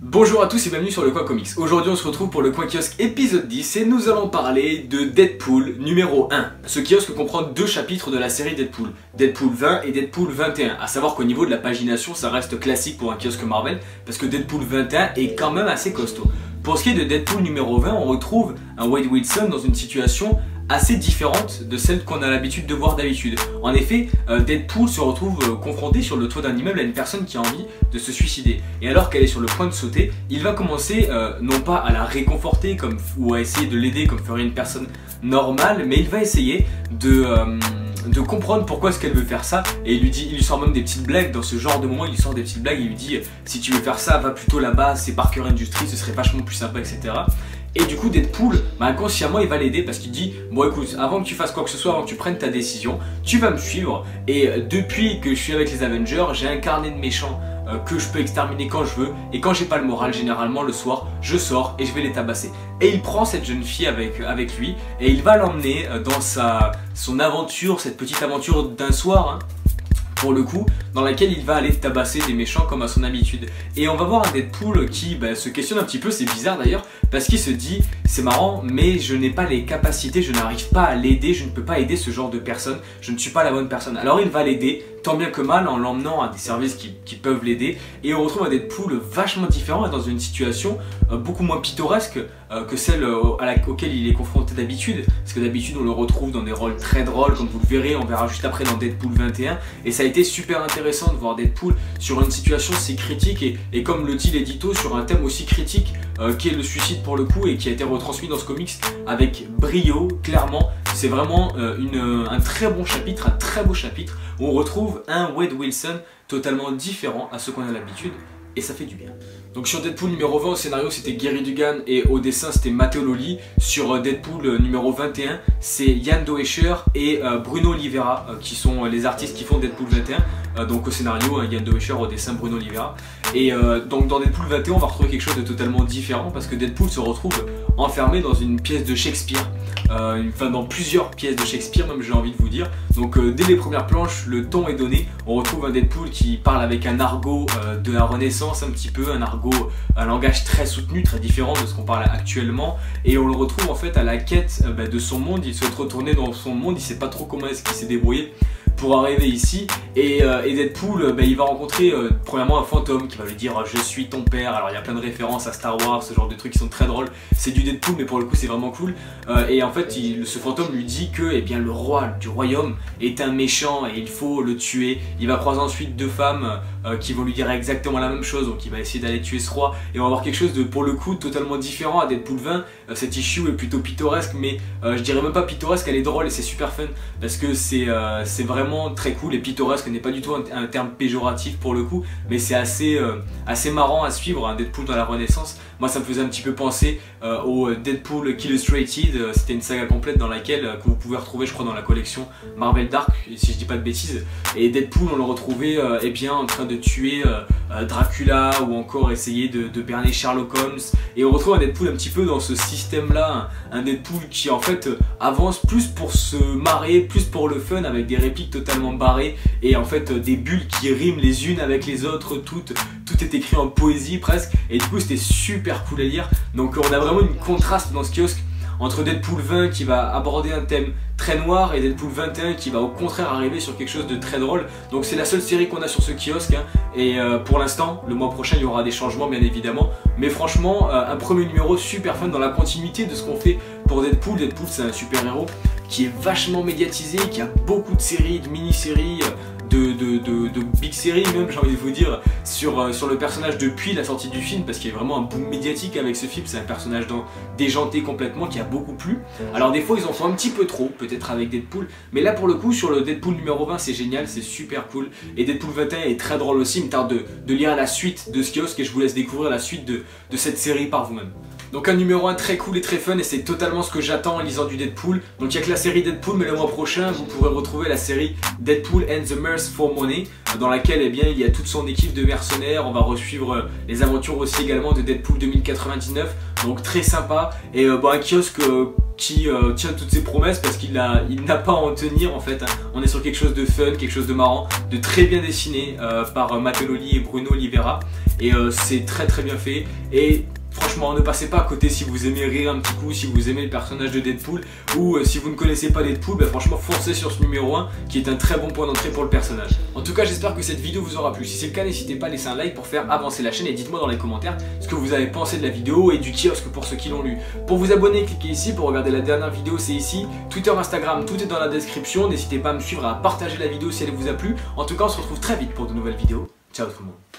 Bonjour à tous et bienvenue sur le Coin Comics. Aujourd'hui on se retrouve pour le Coin Kiosque épisode 10 et nous allons parler de Deadpool numéro 1. Ce kiosque comprend deux chapitres de la série Deadpool, Deadpool 20 et Deadpool 21. A savoir qu'au niveau de la pagination ça reste classique pour un kiosque Marvel parce que Deadpool 21 est quand même assez costaud. Pour ce qui est de Deadpool numéro 20, on retrouve un Wade Wilson dans une situation assez différente de celle qu'on a l'habitude de voir d'habitude. En effet, Deadpool se retrouve confronté sur le toit d'un immeuble à une personne qui a envie de se suicider. Et alors qu'elle est sur le point de sauter, il va commencer non pas à la réconforter ou à essayer de l'aider comme ferait une personne normale, mais il va essayer de comprendre pourquoi est-ce qu'elle veut faire ça. Et il lui sort même des petites blagues dans ce genre de moment. Il lui sort des petites blagues et il lui dit si tu veux faire ça, va plutôt là-bas, c'est Parker Industries, ce serait vachement plus sympa, etc. Et du coup Deadpool, inconsciemment il va l'aider parce qu'il dit bon écoute, avant que tu fasses quoi que ce soit, avant que tu prennes ta décision, tu vas me suivre et depuis que je suis avec les Avengers, j'ai un carnet de méchants que je peux exterminer quand je veux, et quand j'ai pas le moral, généralement le soir, je sors et je vais les tabasser. Et il prend cette jeune fille avec lui et il va l'emmener dans son aventure, cette petite aventure d'un soir, pour le coup, dans laquelle il va aller tabasser des méchants comme à son habitude. Et on va voir un Deadpool qui se questionne un petit peu, c'est bizarre d'ailleurs, parce qu'il se dit c'est marrant mais je n'ai pas les capacités, je n'arrive pas à l'aider, je ne peux pas aider ce genre de personne, je ne suis pas la bonne personne. Alors il va l'aider tant bien que mal en l'emmenant à des services qui peuvent l'aider, et on retrouve un Deadpool vachement différent et dans une situation beaucoup moins pittoresque que celle auquel il est confronté d'habitude, parce que d'habitude on le retrouve dans des rôles très drôles comme vous le verrez, on verra juste après dans Deadpool 21, et ça a été super intéressant de voir Deadpool sur une situation si critique et comme le dit l'édito, sur un thème aussi critique qui est le suicide pour le coup, et qui a été retransmis dans ce comics avec brio, clairement. C'est vraiment un très bon chapitre, un très beau chapitre où on retrouve un Wade Wilson totalement différent à ce qu'on a l'habitude, et ça fait du bien. Donc sur Deadpool numéro 20 au scénario c'était Gary Dugan et au dessin c'était Matteo Lolli. Sur Deadpool numéro 21 c'est Ian Doescher et Bruno Oliveira qui sont les artistes qui font Deadpool 21. Donc au scénario Ian Doescher, au dessin Bruno Oliveira. Et donc dans Deadpool 21 on va retrouver quelque chose de totalement différent parce que Deadpool se retrouve enfermé dans une pièce de Shakespeare. Enfin dans plusieurs pièces de Shakespeare même, j'ai envie de vous dire. Donc dès les premières planches le ton est donné, on retrouve un Deadpool qui parle avec un argot de la Renaissance un petit peu, un langage très soutenu, très différent de ce qu'on parle actuellement, et on le retrouve en fait à la quête de son monde. Il souhaite retourner dans son monde, il sait pas trop comment est-ce qu'il s'est débrouillé pour arriver ici, et Deadpool il va rencontrer premièrement un fantôme qui va lui dire je suis ton père. Alors il y a plein de références à Star Wars, ce genre de trucs qui sont très drôles, c'est du Deadpool mais pour le coup c'est vraiment cool. Et en fait ce fantôme lui dit que le roi du royaume est un méchant et il faut le tuer. Il va croiser ensuite deux femmes qui vont lui dire exactement la même chose, donc il va essayer d'aller tuer ce roi, et on va voir quelque chose de pour le coup totalement différent à Deadpool 20. Cette issue est plutôt pittoresque, mais je dirais même pas pittoresque, elle est drôle et c'est super fun parce que c'est vraiment très cool. Et pittoresque n'est pas du tout un terme péjoratif pour le coup, mais c'est assez marrant à suivre, un Deadpool dans la Renaissance. Moi ça me faisait un petit peu penser au Deadpool Illustrated, c'était une saga complète dans laquelle que vous pouvez retrouver je crois dans la collection Marvel Dark si je dis pas de bêtises, et Deadpool on le retrouvait en train de tuer Dracula, ou encore essayer de berner Sherlock Holmes, et on retrouve un Deadpool un petit peu dans ce système là, un Deadpool qui en fait avance plus pour se marrer, plus pour le fun, avec des répliques totalement barrées et en fait des bulles qui riment les unes avec les autres, tout est écrit en poésie presque, et du coup c'était super cool à lire. Donc on a vraiment une contraste dans ce kiosque entre Deadpool 20 qui va aborder un thème très noir et Deadpool 21 qui va au contraire arriver sur quelque chose de très drôle. Donc c'est la seule série qu'on a sur ce kiosque, et pour l'instant, le mois prochain il y aura des changements bien évidemment, mais franchement un premier numéro super fun dans la continuité de ce qu'on fait pour Deadpool. Deadpool c'est un super héros qui est vachement médiatisé, qui a beaucoup de séries, de mini-séries, de big séries même, j'ai envie de vous dire, sur le personnage depuis la sortie du film, parce qu'il y a vraiment un boom médiatique avec ce film. C'est un personnage déjanté complètement qui a beaucoup plu. Alors des fois ils en font un petit peu trop peut-être avec Deadpool, mais là pour le coup sur le Deadpool numéro 20 c'est génial, c'est super cool, et Deadpool 21 est très drôle aussi. Il me tarde de lire la suite de ce kiosque et je vous laisse découvrir la suite de cette série par vous-même. Donc un numéro 1 très cool et très fun, et c'est totalement ce que j'attends en lisant du Deadpool. Donc il n'y a que la série Deadpool, mais le mois prochain vous pourrez retrouver la série Deadpool and the Merciful Money, dans laquelle il y a toute son équipe de mercenaires. On va resuivre les aventures aussi également de Deadpool 2099, donc très sympa, et un kiosque qui tient toutes ses promesses parce qu'il n'a pas à en tenir en fait. On est sur quelque chose de fun, quelque chose de marrant, de très bien dessiné par Matteo Lolli et Bruno Oliveira. et c'est très bien fait. Et franchement, ne passez pas à côté si vous aimez rire un petit coup, si vous aimez le personnage de Deadpool, ou si vous ne connaissez pas Deadpool, bah franchement foncez sur ce numéro 1 qui est un très bon point d'entrée pour le personnage. En tout cas, j'espère que cette vidéo vous aura plu. Si c'est le cas, n'hésitez pas à laisser un like pour faire avancer la chaîne et dites-moi dans les commentaires ce que vous avez pensé de la vidéo et du kiosque pour ceux qui l'ont lu. Pour vous abonner, cliquez ici. Pour regarder la dernière vidéo, c'est ici. Twitter, Instagram, tout est dans la description. N'hésitez pas à me suivre, à partager la vidéo si elle vous a plu. En tout cas, on se retrouve très vite pour de nouvelles vidéos. Ciao tout le monde.